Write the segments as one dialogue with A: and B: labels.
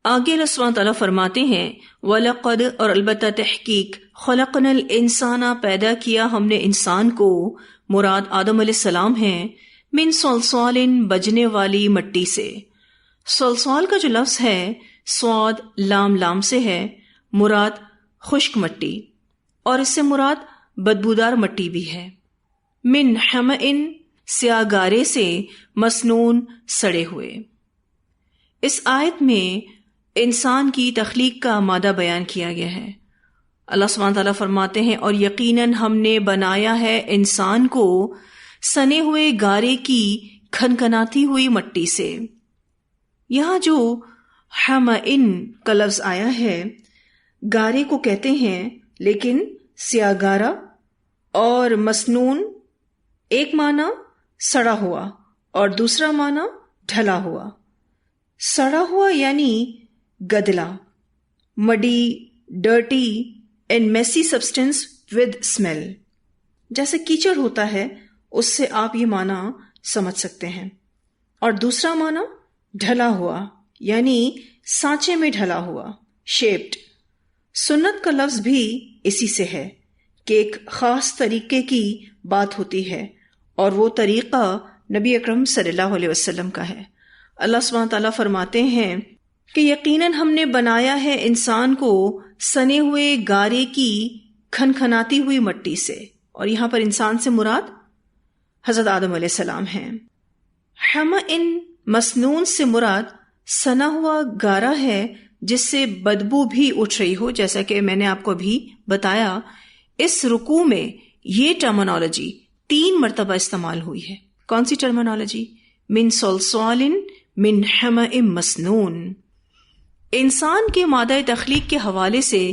A: آگے اللہ سبحانہ تعالیٰ فرماتے ہیں وَلَقَدْ اور البتہ تحقیق خَلَقْنَا الْإِنسَانَ پیدا کیا ہم نے انسان کو، مراد آدم علیہ السلام ہیں، من صلصال بجنے والی مٹی سے۔ صلصال کا جو لفظ ہے صاد لام سے ہے، مراد خشک مٹی، اور اس سے مراد بدبودار مٹی بھی ہے۔ من حمئن سیاہ گارے سے، مسنون سڑے ہوئے۔ اس آیت میں انسان کی تخلیق کا مادہ بیان کیا گیا ہے۔ اللہ سبحانہ تعالیٰ فرماتے ہیں اور یقیناً ہم نے بنایا ہے انسان کو سنے ہوئے گارے کی کھنکھناتی ہوئی مٹی سے۔ یہاں جو حمئن کا لفظ آیا ہے گارے کو کہتے ہیں، لیکن سیاہ گارا اور مسنون ایک معنی سڑا ہوا اور دوسرا معنی ڈھلا ہوا۔ سڑا ہوا یعنی گدلا، muddy, dirty and messy substance with smell, جیسے کیچڑ ہوتا ہے اس سے آپ یہ معنی سمجھ سکتے ہیں۔ اور دوسرا معنی ڈھلا ہوا یعنی سانچے میں ڈھلا ہوا، شیپڈ۔ سنت کا لفظ بھی اسی سے ہے کہ ایک خاص طریقے کی بات ہوتی ہے، اور وہ طریقہ نبی اکرم صلی اللہ علیہ وسلم کا ہے۔ اللہ سبحانہ تعالیٰ فرماتے ہیں کہ یقیناً ہم نے بنایا ہے انسان کو سنے ہوئے گارے کی کھنکھناتی ہوئی مٹی سے، اور یہاں پر انسان سے مراد حضرت آدم علیہ السلام ہیں۔ حمئن مسنون سے مراد سنا ہوا گارا ہے جس سے بدبو بھی اٹھ رہی ہو، جیسا کہ میں نے آپ کو ابھی بتایا۔ اس رکوع میں یہ ٹرمنالوجی 3 مرتبہ استعمال ہوئی ہے۔ کون سی ٹرمنالوجی؟ من صلصال من حمئ مسنون۔ انسان کے مادہ تخلیق کے حوالے سے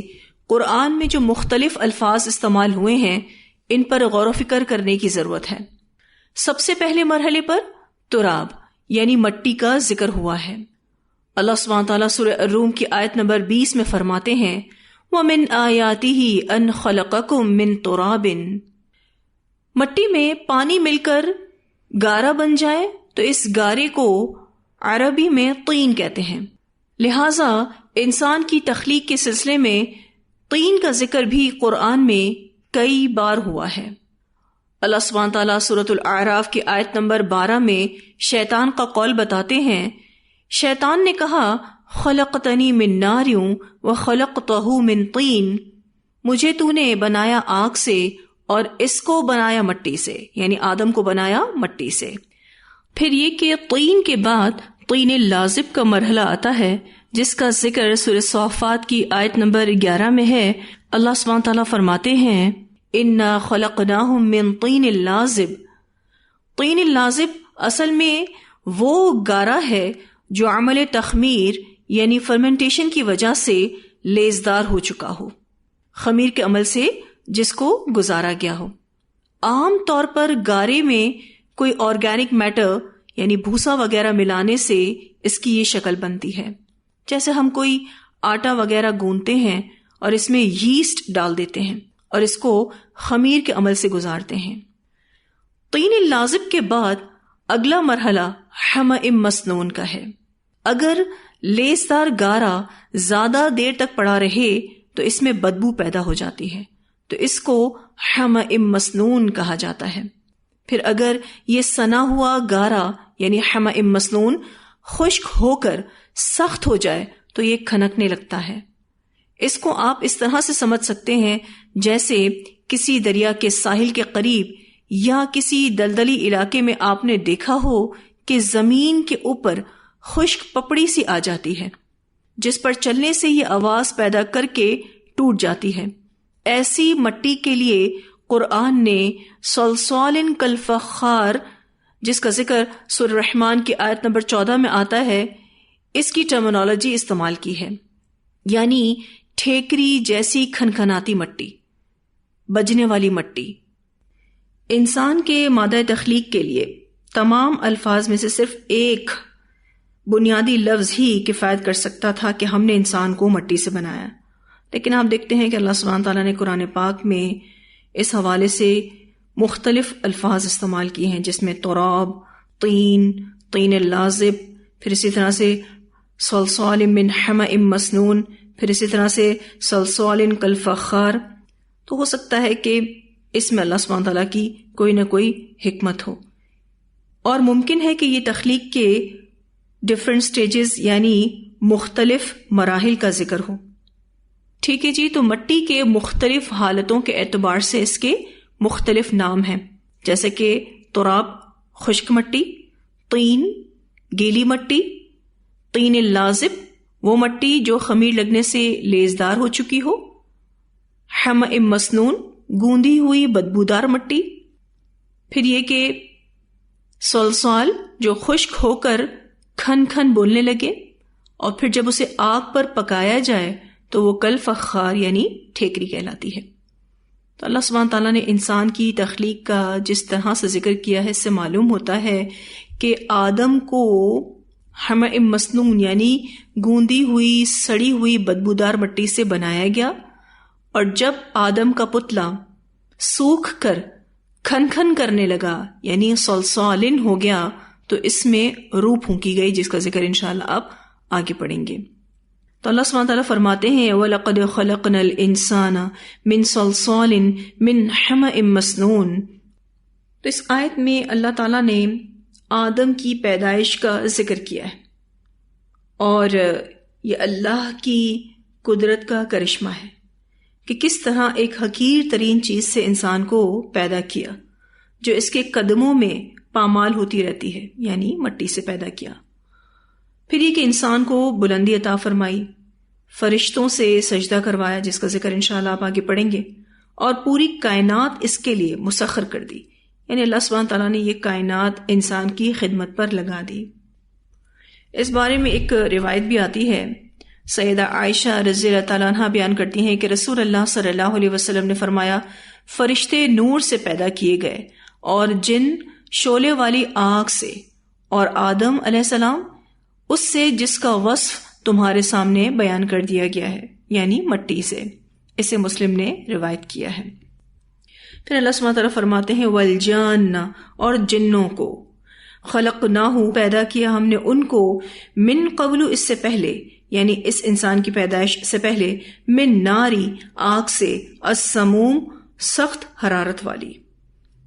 A: قرآن میں جو مختلف الفاظ استعمال ہوئے ہیں ان پر غور و فکر کرنے کی ضرورت ہے۔ سب سے پہلے مرحلے پر تراب یعنی مٹی کا ذکر ہوا ہے۔ اللہ سبحانہ تعالیٰ سورہ الروم کی آیت نمبر 20 میں فرماتے ہیں وَمِنْ آيَاتِهِ أَنْ خَلَقَكُم مِّن تُرَابٍ۔ مٹی میں پانی مل کر گارا بن جائے تو اس گارے کو عربی میں طین کہتے ہیں، لہٰذا انسان کی تخلیق کے سلسلے میں طین کا ذکر بھی قرآن میں کئی بار ہوا ہے۔ اللہ سبحانہ تعالیٰ سورۃ الاعراف کی آیت نمبر 12 میں شیطان کا قول بتاتے ہیں، شیطان نے کہا خلقتنی من نار وخلقتہ من طین، مجھے تو نے بنایا آگ سے اور اس کو بنایا مٹی سے، یعنی آدم کو بنایا مٹی سے۔ پھر یہ کہ طین کے بعد طین لازب کا مرحلہ آتا ہے جس کا ذکر سورہ صافات کی آیت نمبر 11 میں ہے۔ اللہ سبحانہ تعالیٰ فرماتے ہیں اِنَّا خَلَقْنَاهُم مِّن طِينٍ لَازِب۔ طین لازب اصل میں وہ گارا ہے جو عمل تخمیر یعنی فرمنٹیشن کی وجہ سے لیزدار ہو چکا ہو، خمیر کے عمل سے جس کو گزارا گیا ہو۔ عام طور پر گارے میں کوئی آرگینک میٹر یعنی بھوسا وغیرہ ملانے سے اس کی یہ شکل بنتی ہے، جیسے ہم کوئی آٹا وغیرہ گوندتے ہیں اور اس میں یسٹ ڈال دیتے ہیں اور اس کو خمیر کے عمل سے گزارتے ہیں۔ طین لازب کے بعد اگلا مرحلہ حمئ مسنون کا ہے۔ اگر لیسدار گارا زیادہ دیر تک پڑا رہے تو اس میں بدبو پیدا ہو جاتی ہے، تو اس کو حمئ مسنون کہا جاتا ہے۔ پھر اگر یہ سنا ہوا گارا یعنی حمئ مسنون خشک ہو کر سخت ہو جائے تو یہ کھنکنے لگتا ہے۔ اس کو آپ اس طرح سے سمجھ سکتے ہیں جیسے کسی دریا کے ساحل کے قریب یا کسی دلدلی علاقے میں آپ نے دیکھا ہو کہ زمین کے اوپر خشک پپڑی سی آ جاتی ہے جس پر چلنے سے یہ آواز پیدا کر کے ٹوٹ جاتی ہے۔ ایسی مٹی کے لیے قرآن نے صلصال کالفخار، جس کا ذکر سورہ رحمان کی آیت نمبر 14 میں آتا ہے، اس کی ٹرمنالوجی استعمال کی ہے، یعنی ٹھیکری جیسی کھنکھناتی مٹی، بجنے والی مٹی۔ انسان کے مادہ تخلیق کے لیے تمام الفاظ میں سے صرف ایک بنیادی لفظ ہی کفایت کر سکتا تھا کہ ہم نے انسان کو مٹی سے بنایا، لیکن آپ دیکھتے ہیں کہ اللہ سبحانہ تعالیٰ نے قرآن پاک میں اس حوالے سے مختلف الفاظ استعمال کیے ہیں، جس میں تراب، طین، طین لازب، پھر اسی طرح سے صلصال من حمأ مسنون، پھر اسی طرح سے صلصال کالفخار. تو ہو سکتا ہے کہ اس میں اللہ سبحانہ تعالیٰ کی کوئی نہ کوئی حکمت ہو، اور ممکن ہے کہ یہ تخلیق کے ڈفرینٹ سٹیجز یعنی مختلف مراحل کا ذکر ہو. ٹھیک ہے جی. تو مٹی کے مختلف حالتوں کے اعتبار سے اس کے مختلف نام ہیں، جیسے کہ تراب خشک مٹی، طین گیلی مٹی، طین اللازب وہ مٹی جو خمیر لگنے سے لیزدار ہو چکی ہو، حمأ مسنون گوندی ہوئی بدبودار مٹی، پھر یہ کہ صلصال جو خشک ہو کر کھن کھن بولنے لگے، اور پھر جب اسے آگ پر پکایا جائے تو وہ کالفخار یعنی ٹھیکری کہلاتی ہے. تو اللہ سبحانہ تعالیٰ نے انسان کی تخلیق کا جس طرح سے ذکر کیا ہے، اس سے معلوم ہوتا ہے کہ آدم کو حمأ مسنون یعنی گوندی ہوئی سڑی ہوئی بدبودار مٹی سے بنایا گیا، اور جب آدم کا پتلا سوکھ کر کھن کھن کرنے لگا یعنی صلصالن ہو گیا تو اس میں روح پھونکی گئی، جس کا ذکر انشاءاللہ آپ آگے پڑھیں گے. تو اللہ سبحانہ تعالیٰ فرماتے ہیں وَلَقَدْ خَلَقْنَا الْإِنسَانَ مِنْ صَلْصَالٍ مِنْ حَمَإٍ مَسْنُونٍ. تو اس آیت میں اللہ تعالیٰ نے آدم کی پیدائش کا ذکر کیا ہے، اور یہ اللہ کی قدرت کا کرشمہ ہے کہ کس طرح ایک حقیر ترین چیز سے انسان کو پیدا کیا جو اس کے قدموں میں پامال ہوتی رہتی ہے، یعنی مٹی سے پیدا کیا. پھر یہ کہ انسان کو بلندی عطا فرمائی، فرشتوں سے سجدہ کروایا جس کا ذکر انشاءاللہ آپ آگے پڑھیں گے، اور پوری کائنات اس کے لیے مسخر کر دی، یعنی اللہ سبحانہ تعالیٰ نے یہ کائنات انسان کی خدمت پر لگا دی. اس بارے میں ایک روایت بھی آتی ہے، سیدہ عائشہ رضی اللہ تعالیٰ عنہ بیان کرتی ہیں کہ رسول اللہ صلی اللہ علیہ وسلم نے فرمایا فرشتے نور سے پیدا کیے گئے اور جن شعلے والی آگ سے، اور آدم علیہ السلام اس سے جس کا وصف تمہارے سامنے بیان کر دیا گیا ہے، یعنی مٹی سے. اسے مسلم نے روایت کیا ہے. پھر اللہ سبحانہ تعالیٰ فرماتے ہیں والجان، اور جنوں کو، خلقناہ پیدا کیا ہم نے ان کو، من قبل اس سے پہلے یعنی اس انسان کی پیدائش سے پہلے، من ناری آگ سے، السموم سخت حرارت والی.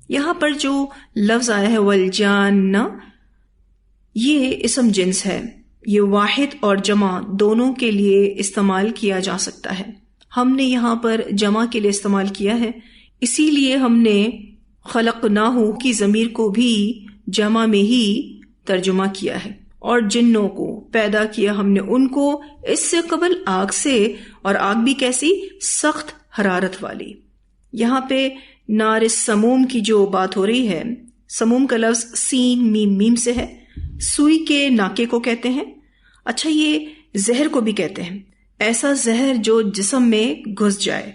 A: یہاں پر جو لفظ آیا ہے والجان، یہ اسم جنس ہے، یہ واحد اور جمع دونوں کے لیے استعمال کیا جا سکتا ہے. ہم نے یہاں پر جمع کے لیے استعمال کیا ہے، اسی لیے ہم نے خلقناہ کی ضمیر کو بھی جمع میں ہی ترجمہ کیا ہے. اور جنوں کو پیدا کیا ہم نے ان کو اس سے قبل آگ سے، اور آگ بھی کیسی؟ سخت حرارت والی. یہاں پہ نار السموم کی جو بات ہو رہی ہے، سموم کا لفظ سین میم میم سے ہے، سوئی کے ناکے کو کہتے ہیں. اچھا، یہ زہر کو بھی کہتے ہیں، ایسا زہر جو جسم میں گھس جائے.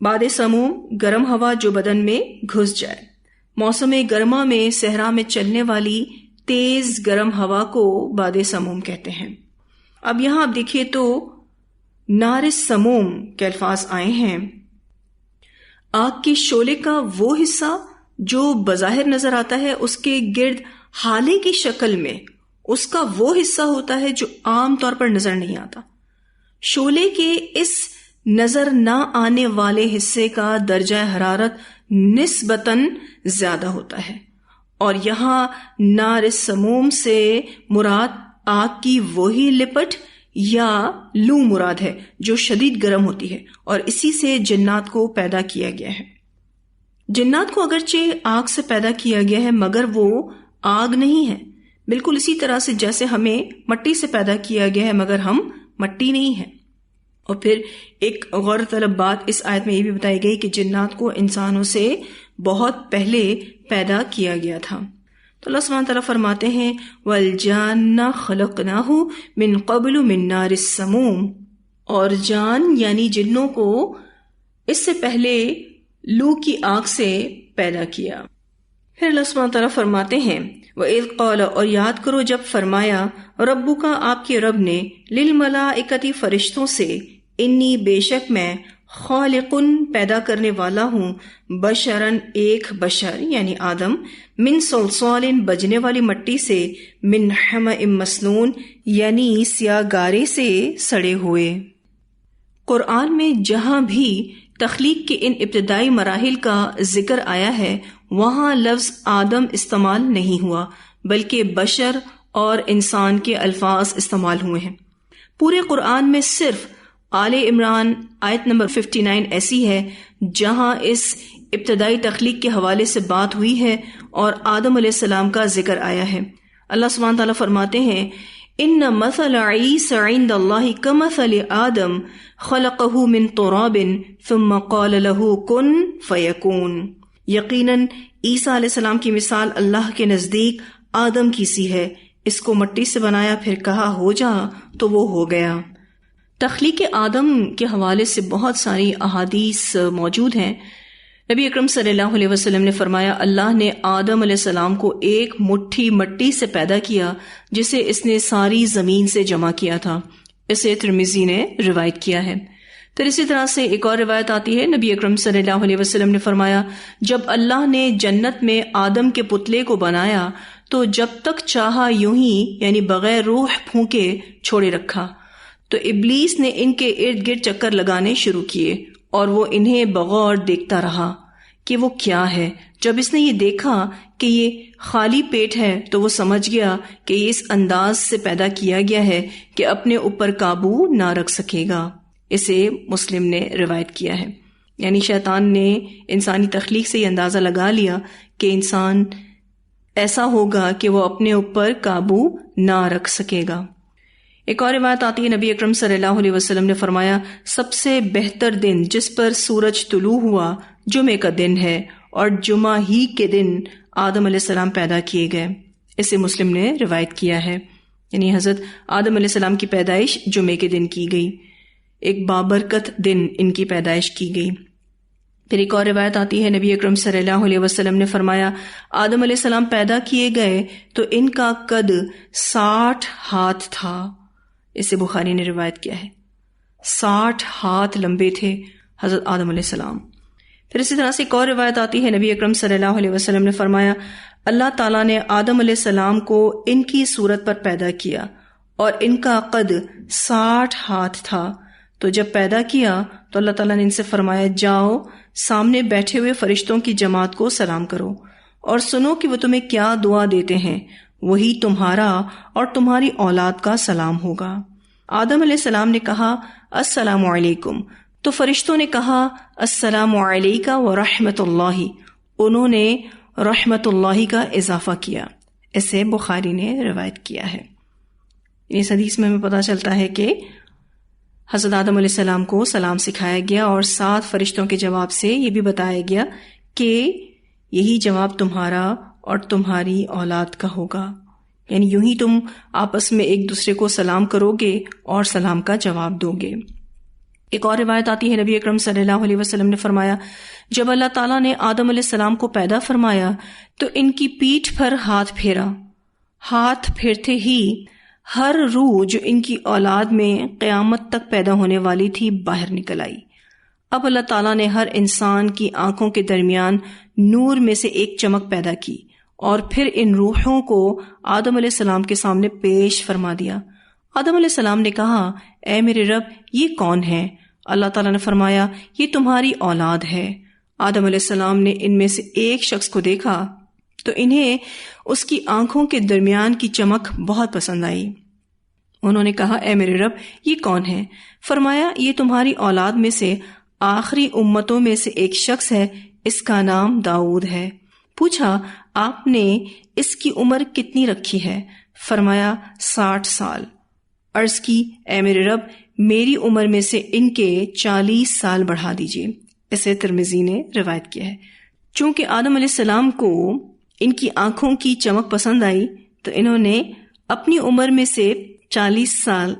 A: باد سموم گرم ہوا جو بدن میں گھس جائے. موسم گرما میں صحرا میں چلنے والی تیز گرم ہوا کو باد سموم کہتے ہیں. اب یہاں آپ دیکھیے تو نار سموم کے الفاظ آئے ہیں، آگ کے شعلے کا وہ حصہ جو بظاہر نظر آتا ہے، اس کے گرد ہالے کی شکل میں اس کا وہ حصہ ہوتا ہے جو عام طور پر نظر نہیں آتا. شعلے کے اس نظر نہ آنے والے حصے کا درجہ حرارت نسبتاً زیادہ ہوتا ہے، اور یہاں نار سموم سے مراد آگ کی وہی لپٹ یا لو مراد ہے جو شدید گرم ہوتی ہے، اور اسی سے جنات کو پیدا کیا گیا ہے. جنات کو اگرچہ آگ سے پیدا کیا گیا ہے مگر وہ آگ نہیں ہے، بالکل اسی طرح سے جیسے ہمیں مٹی سے پیدا کیا گیا ہے مگر ہم مٹی نہیں ہیں. اور پھر ایک غور طلب بات اس آیت میں یہ بھی بتائی گئی کہ جنات کو انسانوں سے بہت پہلے پیدا کیا گیا تھا. تو اللہ سبحانہ تعالیٰ فرماتے ہیں والجان خلقناہ من قبل من نار السموم، اور جان یعنی جنوں کو اس سے پہلے لو کی آگ سے پیدا کیا. پھر اللہ سبحانہ تعالیٰ فرماتے ہیں وَإِذْ قَالَ، اور یاد کرو جب فرمایا ربک آپ کے رب نے للملائکۃ فرشتوں سے انی بے شک میں خالقن پیدا کرنے والا ہوں، بشرن ایک بشر یعنی آدم، من صلصال بجنے والی مٹی سے، من حمأ مسنون یعنی سیاہ گارے سے سڑے ہوئے۔ قرآن میں جہاں بھی تخلیق کے ان ابتدائی مراحل کا ذکر آیا ہے وہاں لفظ آدم استعمال نہیں ہوا، بلکہ بشر اور انسان کے الفاظ استعمال ہوئے ہیں۔ پورے قرآن میں صرف آل عمران آیت نمبر 59 ایسی ہے جہاں اس ابتدائی تخلیق کے حوالے سے بات ہوئی ہے اور آدم علیہ السلام کا ذکر آیا ہے۔ اللہ سبحانہ تعالیٰ فرماتے ہیں ان مثل عیسی عند اللہ کمثل آدم خلقہ من تراب ثم قال له کن فیکون، یقیناً عیسیٰ علیہ السلام کی مثال اللہ کے نزدیک آدم کی سی ہے، اس کو مٹی سے بنایا پھر کہا ہو جا تو وہ ہو گیا۔ تخلیق آدم کے حوالے سے بہت ساری احادیث موجود ہیں۔ نبی اکرم صلی اللہ علیہ وسلم نے فرمایا اللہ نے آدم علیہ السلام کو ایک مٹھی مٹی سے پیدا کیا جسے اس نے ساری زمین سے جمع کیا تھا، اسے ترمذی نے روایت کیا ہے۔ پھر اسی طرح سے ایک اور روایت آتی ہے، نبی اکرم صلی اللہ علیہ وسلم نے فرمایا جب اللہ نے جنت میں آدم کے پتلے کو بنایا تو جب تک چاہا یوں ہی یعنی بغیر روح پھونکے چھوڑے رکھا، تو ابلیس نے ان کے ارد گرد چکر لگانے شروع کیے اور وہ انہیں بغور دیکھتا رہا کہ وہ کیا ہے۔ جب اس نے یہ دیکھا کہ یہ خالی پیٹ ہے تو وہ سمجھ گیا کہ یہ اس انداز سے پیدا کیا گیا ہے کہ اپنے اوپر قابو نہ رکھ سکے گا۔ اسے مسلم نے روایت کیا ہے۔ یعنی شیطان نے انسانی تخلیق سے یہ اندازہ لگا لیا کہ انسان ایسا ہوگا کہ وہ اپنے اوپر قابو نہ رکھ سکے گا۔ ایک اور روایت آتی ہے، نبی اکرم صلی اللہ علیہ وسلم نے فرمایا سب سے بہتر دن جس پر سورج طلوع ہوا جمعے کا دن ہے، اور جمعہ ہی کے دن آدم علیہ السلام پیدا کیے گئے۔ اسے مسلم نے روایت کیا ہے۔ یعنی حضرت آدم علیہ السلام کی پیدائش جمعے کے دن کی گئی، ایک بابرکت دن ان کی پیدائش کی گئی۔ پھر ایک اور روایت آتی ہے، نبی اکرم صلی اللہ علیہ وسلم نے فرمایا آدم علیہ السلام پیدا کیے گئے تو ان کا قد 60 ہاتھ تھا۔ اسے بخاری نے روایت کیا ہے۔ 60 ہاتھ لمبے تھے حضرت آدم علیہ السلام۔ پھر اسی طرح سے ایک اور روایت آتی ہے، نبی اکرم صلی اللہ علیہ وسلم نے فرمایا اللہ تعالیٰ نے آدم علیہ السلام کو ان کی صورت پر پیدا کیا اور ان کا قد 60 ہاتھ تھا۔ تو جب پیدا کیا تو اللہ تعالیٰ نے ان سے فرمایا جاؤ سامنے بیٹھے ہوئے فرشتوں کی جماعت کو سلام کرو اور سنو کہ وہ تمہیں کیا دعا دیتے ہیں، وہی تمہارا اور تمہاری اولاد کا سلام ہوگا۔ آدم علیہ السلام نے کہا السلام علیکم، تو فرشتوں نے کہا السلام علیکہ ورحمۃ اللہ، انہوں نے رحمت اللہ کا اضافہ کیا۔ اسے بخاری نے روایت کیا ہے۔ اس حدیث میں ہمیں پتہ چلتا ہے کہ حضرت آدم علیہ السلام کو سلام سکھایا گیا اور 7 فرشتوں کے جواب سے یہ بھی بتایا گیا کہ یہی جواب تمہارا اور تمہاری اولاد کا ہوگا، یعنی یوں ہی تم آپس میں ایک دوسرے کو سلام کرو گے اور سلام کا جواب دو گے۔ ایک اور روایت آتی ہے، نبی اکرم صلی اللہ علیہ وسلم نے فرمایا جب اللہ تعالیٰ نے آدم علیہ السلام کو پیدا فرمایا تو ان کی پیٹھ پر ہاتھ پھیرا، ہاتھ پھیرتے ہی ہر روح جو ان کی اولاد میں قیامت تک پیدا ہونے والی تھی باہر نکل آئی۔ اب اللہ تعالیٰ نے ہر انسان کی آنکھوں کے درمیان نور میں سے ایک چمک پیدا کی اور پھر ان روحوں کو آدم علیہ السلام کے سامنے پیش فرما دیا۔ آدم علیہ السلام نے کہا اے میرے رب یہ کون ہے؟ اللہ تعالیٰ نے فرمایا یہ تمہاری اولاد ہے۔ آدم علیہ السلام نے ان میں سے ایک شخص کو دیکھا تو انہیں اس کی آنکھوں کے درمیان کی چمک بہت پسند آئی۔ انہوں نے کہا اے میرے رب یہ کون ہے؟ فرمایا یہ تمہاری اولاد میں سے آخری امتوں میں سے ایک شخص ہے، اس کا نام داؤد ہے۔ پوچھا آپ نے اس کی عمر کتنی رکھی ہے؟ فرمایا 60 سال۔ عرض کی اے میرے رب میری عمر میں سے ان کے 40 سال بڑھا دیجیے۔ اسے ترمذی نے روایت کیا ہے۔ چونکہ آدم علیہ السلام کو ان کی آنکھوں کی چمک پسند آئی تو انہوں نے اپنی عمر میں سے 40 سال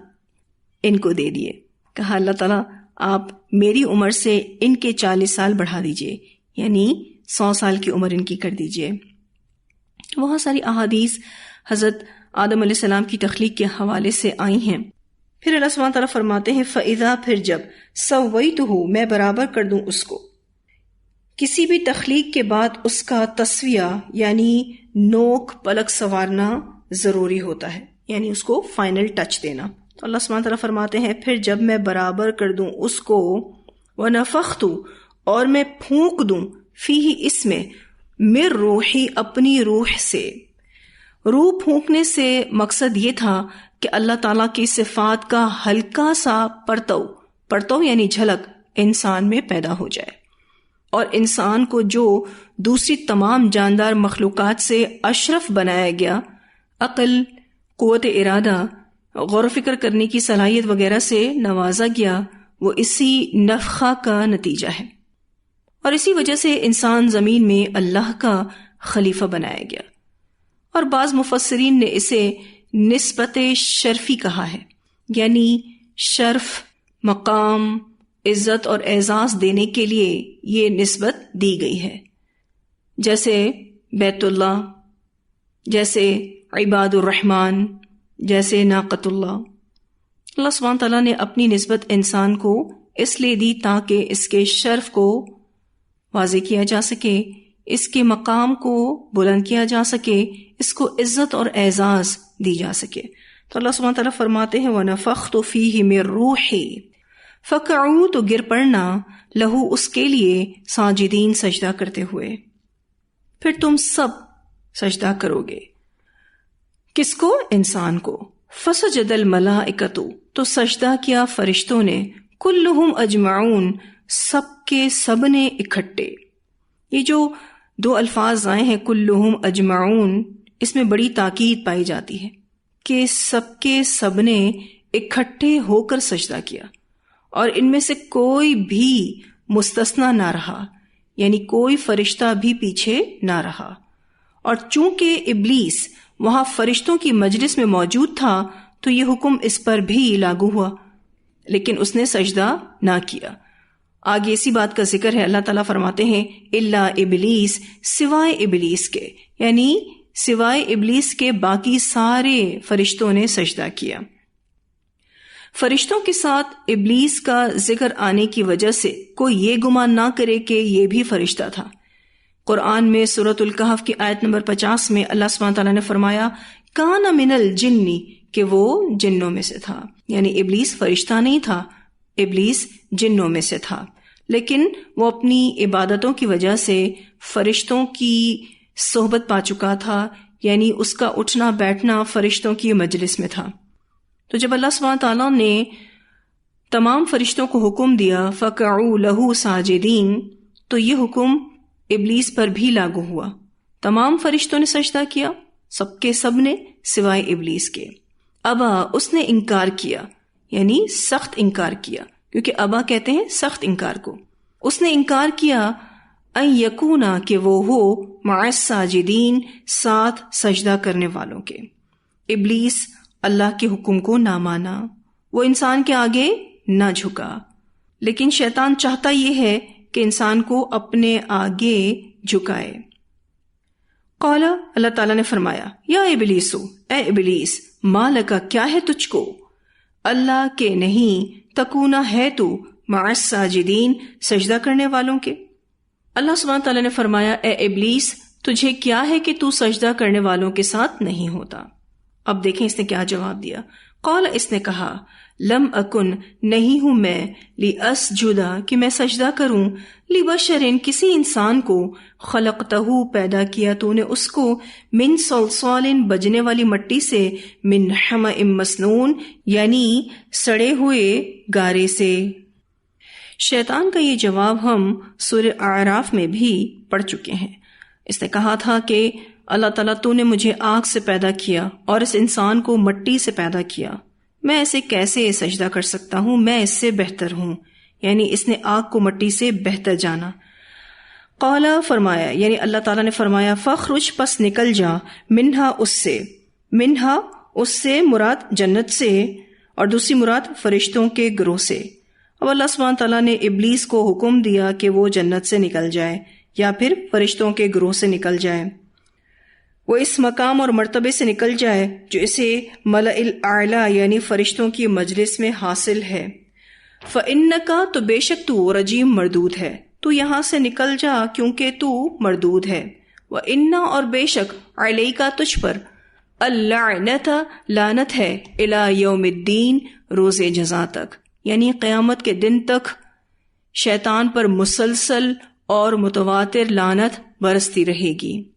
A: ان کو دے دیے۔ کہا اللہ تعالیٰ آپ میری عمر سے ان کے 40 سال بڑھا دیجیے، یعنی 100 سال کی عمر ان کی کر دیجیے۔ بہت ساری احادیث حضرت آدم علیہ السلام کی تخلیق کے حوالے سے آئی ہیں۔ پھر اللہ سبحانہ تعالیٰ فرماتے ہیں فَإِذَا پھر جب سَوَّيْتُهُ میں برابر کر دوں اس کو. کسی بھی تخلیق کے بعد اس کا تسویہ یعنی نوک پلک سنوارنا ضروری ہوتا ہے، یعنی اس کو فائنل ٹچ دینا. تو اللہ سبحانہ تعالیٰ فرماتے ہیں پھر جب میں برابر کر دوں اس کو وَنَفَخْتُ اور میں پھونک دوں فیہ اس میں مِن روحی اپنی روح سے. روح پھونکنے سے مقصد یہ تھا کہ اللہ تعالیٰ کی صفات کا ہلکا سا پرتو یعنی جھلک انسان میں پیدا ہو جائے، اور انسان کو جو دوسری تمام جاندار مخلوقات سے اشرف بنایا گیا، عقل، قوت ارادہ، غور و فکر کرنے کی صلاحیت وغیرہ سے نوازا گیا، وہ اسی نفخہ کا نتیجہ ہے. اور اسی وجہ سے انسان زمین میں اللہ کا خلیفہ بنایا گیا. اور بعض مفسرین نے اسے نسبت شرفی کہا ہے، یعنی شرف، مقام، عزت اور اعزاز دینے کے لیے یہ نسبت دی گئی ہے، جیسے بیت اللہ، جیسے عباد الرحمن، جیسے ناقۃ اللہ. اللہ سبحانہ تعالیٰ نے اپنی نسبت انسان کو اس لیے دی تاکہ اس کے شرف کو واضح کیا جا سکے، اس کے مقام کو بلند کیا جا سکے، اس کو عزت اور اعزاز دی جا سکے. تو اللہ سبحانہ تعالیٰ فرماتے ہیں وَنَفَخْتُ فِيهِ مِن رُوحِي فَقَعُوا تو گر پڑنا لہو اس کے لیے ساجدین سجدہ کرتے ہوئے. پھر تم سب سجدہ کرو گے. کس کو؟ انسان کو. فسجد الملائکۃ تو سجدہ کیا فرشتوں نے، کلہم اجمعون سب کے سب نے اکٹھے. یہ جو دو الفاظ آئے ہیں کلہم اجمعون، اس میں بڑی تاکید پائی جاتی ہے کہ سب کے سب نے اکٹھے ہو کر سجدہ کیا، اور ان میں سے کوئی بھی مستثنی نہ رہا، یعنی کوئی فرشتہ بھی پیچھے نہ رہا. اور چونکہ ابلیس وہاں فرشتوں کی مجلس میں موجود تھا تو یہ حکم اس پر بھی لاگو ہوا، لیکن اس نے سجدہ نہ کیا. آگے اسی بات کا ذکر ہے. اللہ تعالیٰ فرماتے ہیں الا ابلیس سوائے ابلیس کے، یعنی سوائے ابلیس کے باقی سارے فرشتوں نے سجدہ کیا. فرشتوں کے ساتھ ابلیس کا ذکر آنے کی وجہ سے کوئی یہ گمان نہ کرے کہ یہ بھی فرشتہ تھا. قرآن میں سورۃ الکہف کی آیت نمبر 50 میں اللہ سبحانہ تعالیٰ نے فرمایا کان من الجن کہ وہ جنوں میں سے تھا، یعنی ابلیس فرشتہ نہیں تھا، ابلیس جنوں میں سے تھا، لیکن وہ اپنی عبادتوں کی وجہ سے فرشتوں کی صحبت پا چکا تھا، یعنی اس کا اٹھنا بیٹھنا فرشتوں کی مجلس میں تھا. تو جب اللہ سبحانہ تعالیٰ نے تمام فرشتوں کو حکم دیا فَقَعُوا لَهُ سَاجِدِينَ تو یہ حکم ابلیس پر بھی لاگو ہوا. تمام فرشتوں نے سجدہ کیا، سب کے سب نے سوائے ابلیس کے. ابا اس نے انکار کیا، یعنی سخت انکار کیا، کیونکہ ابا کہتے ہیں سخت انکار کو. اس نے انکار کیا ان یکونا کہ وہ ہو مع الساجدین ساتھ سجدہ کرنے والوں کے. ابلیس اللہ کے حکم کو نہ مانا، وہ انسان کے آگے نہ جھکا، لیکن شیطان چاہتا یہ ہے کہ انسان کو اپنے آگے جھکائے. قال اللہ تعالیٰ نے فرمایا یا ابلیسو اے ابلیس ما لکا کیا ہے تجھ کو، اللہ کے نہیں تکونا ہے تو مع الساجدین سجدہ کرنے والوں کے. اللہ سبحانہ تعالیٰ نے فرمایا اے ابلیس تجھے کیا ہے کہ تو سجدہ کرنے والوں کے ساتھ نہیں ہوتا. اب دیکھیں اس نے کیا جواب دیا. قال اس نے کہا لم اکن نہیں ہوں میں لاسجدا کہ میں سجدہ کروں لبشرن کسی انسان کو خلقتہ پیدا کیا تو نے اس کو من صلصال بجنے والی مٹی سے من حمأ مسنون یعنی سڑے ہوئے گارے سے. شیطان کا یہ جواب ہم سورہ اعراف میں بھی پڑھ چکے ہیں. اس نے کہا تھا کہ اللہ تعالیٰ تو نے مجھے آگ سے پیدا کیا اور اس انسان کو مٹی سے پیدا کیا، میں اسے کیسے سجدہ کر سکتا ہوں، میں اس سے بہتر ہوں، یعنی اس نے آگ کو مٹی سے بہتر جانا. قال فرمایا یعنی اللہ تعالیٰ نے فرمایا فخرج پس نکل جا منہا اس سے مراد جنت سے اور دوسری مراد فرشتوں کے گروہ سے. اب اللہ سبحانہ تعالیٰ نے ابلیس کو حکم دیا کہ وہ جنت سے نکل جائے یا پھر فرشتوں کے گروہ سے نکل جائے. وہ اس مقام اور مرتبے سے نکل جائے جو اسے ملأ الاعلی یعنی فرشتوں کی مجلس میں حاصل ہے۔ فإنک تو بے شک تو رجیم مردود ہے، تو یہاں سے نکل جا کیونکہ تو مردود ہے۔ وإن اور بے شک علیک تجھ پر اللعنت لعنت ہے الی یوم الدین روز جزا تک، یعنی قیامت کے دن تک شیطان پر مسلسل اور متواتر لعنت برستی رہے گی۔